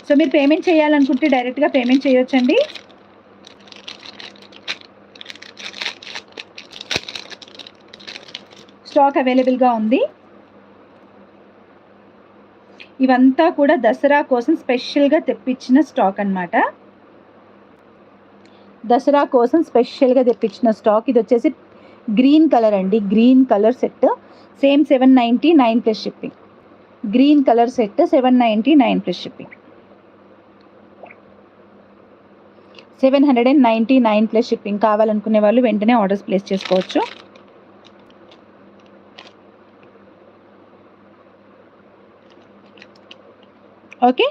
So మీరు payment చేయాలనుకుంటే డైరెక్ట్గా పేమెంట్ చేయొచ్చండి. స్టాక్ అవైలబుల్గా ఉంది. ఇవంతా కూడా దసరా కోసం స్పెషల్గా తెప్పించిన స్టాక్ అన్నమాట. దసరా కోసం స్పెషల్గా తెప్పించిన స్టాక్. ఇది వచ్చేసి గ్రీన్ కలర్ అండి, green colour set. Same 799 plus shipping. Green colour set 799 plus shipping. 799 plus shipping. కావాలనుకునే వాళ్ళు వెంటనే ఆర్డర్స్ ప్లేస్ చేసుకోవచ్చు. Okay,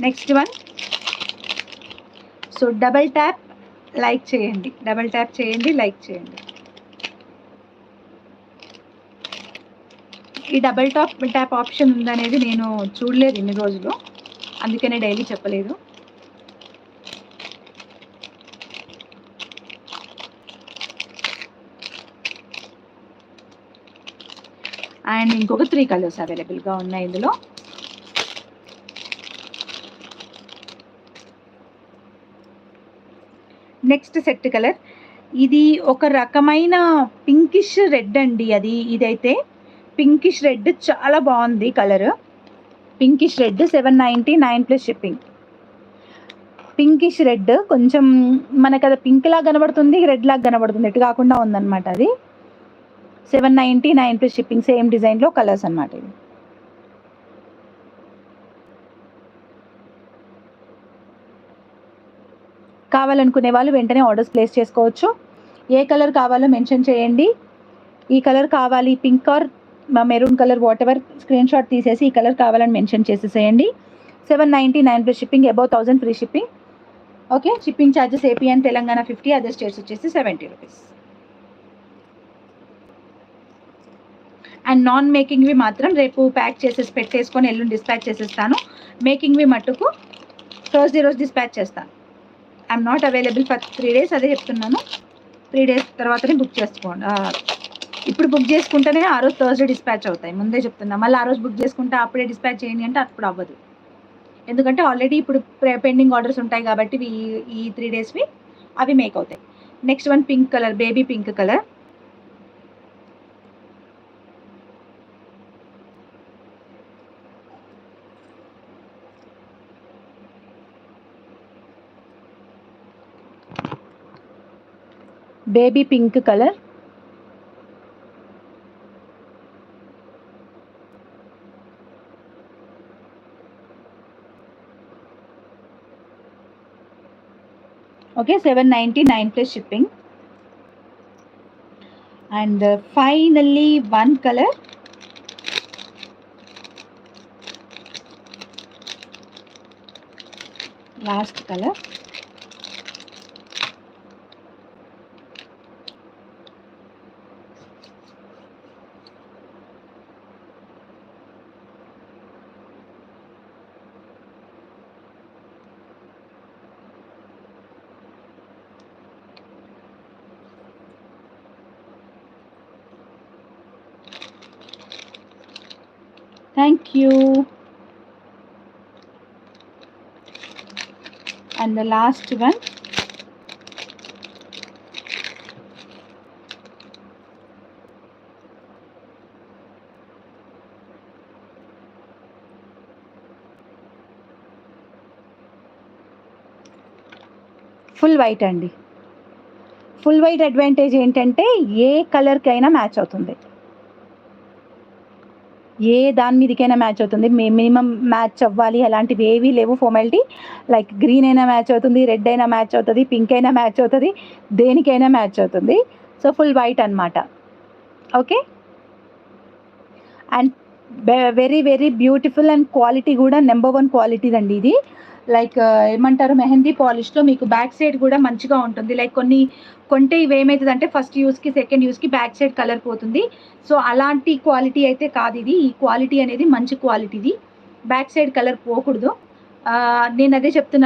next one. So double tap like చేయండి, డబల్ ట్యాప్ చేయండి, లైక్ చేయండి. ఈ డబల్ ట్యాప్ ఆప్షన్ ఉందనేది నేను చూడలేదు ఇన్ని రోజులు, అందుకనే డైలీ చెప్పలేదు. అండ్ ఇంకొక 3 కలర్స్ అవైలబుల్గా ఉన్నాయి ఇందులో. నెక్స్ట్ సెట్ కలర్, ఇది ఒక రకమైన పింకిష్ రెడ్ అండి. ఇదైతే పింకిష్ రెడ్, చాలా బాగుంది colour. Pinkish red 799 plus shipping. Pinkish red కొంచెం మనకు అది పింక్ లాగా కనబడుతుంది, రెడ్ లాగా కనబడుతుంది, ఎటు కాకుండా ఉందన్నమాట. అది 799 ప్లస్ షిప్పింగ్. సేమ్ డిజైన్లో కలర్స్ అన్నమాట. ఇది కావాలనుకునే వాళ్ళు వెంటనే ఆర్డర్స్ ప్లేస్ చేసుకోవచ్చు. ఏ కలర్ కావాలో మెన్షన్ చేయండి. ఈ కలర్ కావాలి, pink or maroon colour, what ever, screen shot తీసేసి ఈ కలర్ కావాలని మెన్షన్ చేసేసేయండి. 799 plus shipping, above 1000 free shipping. Okay, shipping charges AP and Telangana 50, other states వచ్చేసి 70 రూపీస్. అండ్ నాన్ మేకింగ్వి మాత్రం రేపు ప్యాక్ చేసేసి పెట్టేసుకొని ఎల్లుండి డిస్పాచ్ చేసేస్తాను. మేకింగ్వి మట్టుకు థర్స్డే రోజు డిస్పాచ్ చేస్తాను. I'm not available for 3 days, అదే చెప్తున్నాను. 3 days తర్వాతనే బుక్ చేసుకోండి. ఇప్పుడు బుక్ చేసుకుంటేనే ఆ రోజు థర్స్డే డిస్పాచ్ అవుతాయి, ముందే చెప్తున్నా. మళ్ళీ ఆ రోజు బుక్ చేసుకుంటే అప్పుడే డిస్పాచ్ చేయండి అంటే అప్పుడు అవ్వదు, ఎందుకంటే ఆల్రెడీ ఇప్పుడు పెండింగ్ ఆర్డర్స్ ఉంటాయి కాబట్టి ఈ 3 daysవి అవి మేక్ అవుతాయి. Next one pink colour, baby pink colour. Baby pink colour. Okay, 799 plus shipping. And finally one colour. Last colour. Thank you. And the last one. Full white అండి. Full white advantage ఏంటంటే ఏ కలర్కైనా match అవుతుంది, ఏ దాని మీదకైనా match అవుతుంది. Minimum match అవ్వాలి అలాంటివి ఏవీ లేవు formality. Like green అయినా మ్యాచ్ అవుతుంది, రెడ్ అయినా మ్యాచ్ అవుతుంది, పింక్ అయినా మ్యాచ్ అవుతుంది, దేనికైనా మ్యాచ్ అవుతుంది. సో ఫుల్ వైట్ అన్నమాట. Okay, and very very beautiful and quality కూడా నెంబర్ 1 క్వాలిటీ అండి ఇది. లైక్ ఏమంటారు, మెహందీ పాలిష్లో మీకు బ్యాక్ సైడ్ కూడా మంచిగా ఉంటుంది. లైక్ కొన్ని కొంటే ఇవి ఏమవుతుందంటే ఫస్ట్ యూస్కి సెకండ్ యూస్కి బ్యాక్ సైడ్ కలర్ పోతుంది. సో అలాంటి క్వాలిటీ అయితే కాదు ఇది. ఈ క్వాలిటీ అనేది మంచి క్వాలిటీది, బ్యాక్ సైడ్ కలర్ పోకూడదు. నేను అదే చెప్తున్నాను.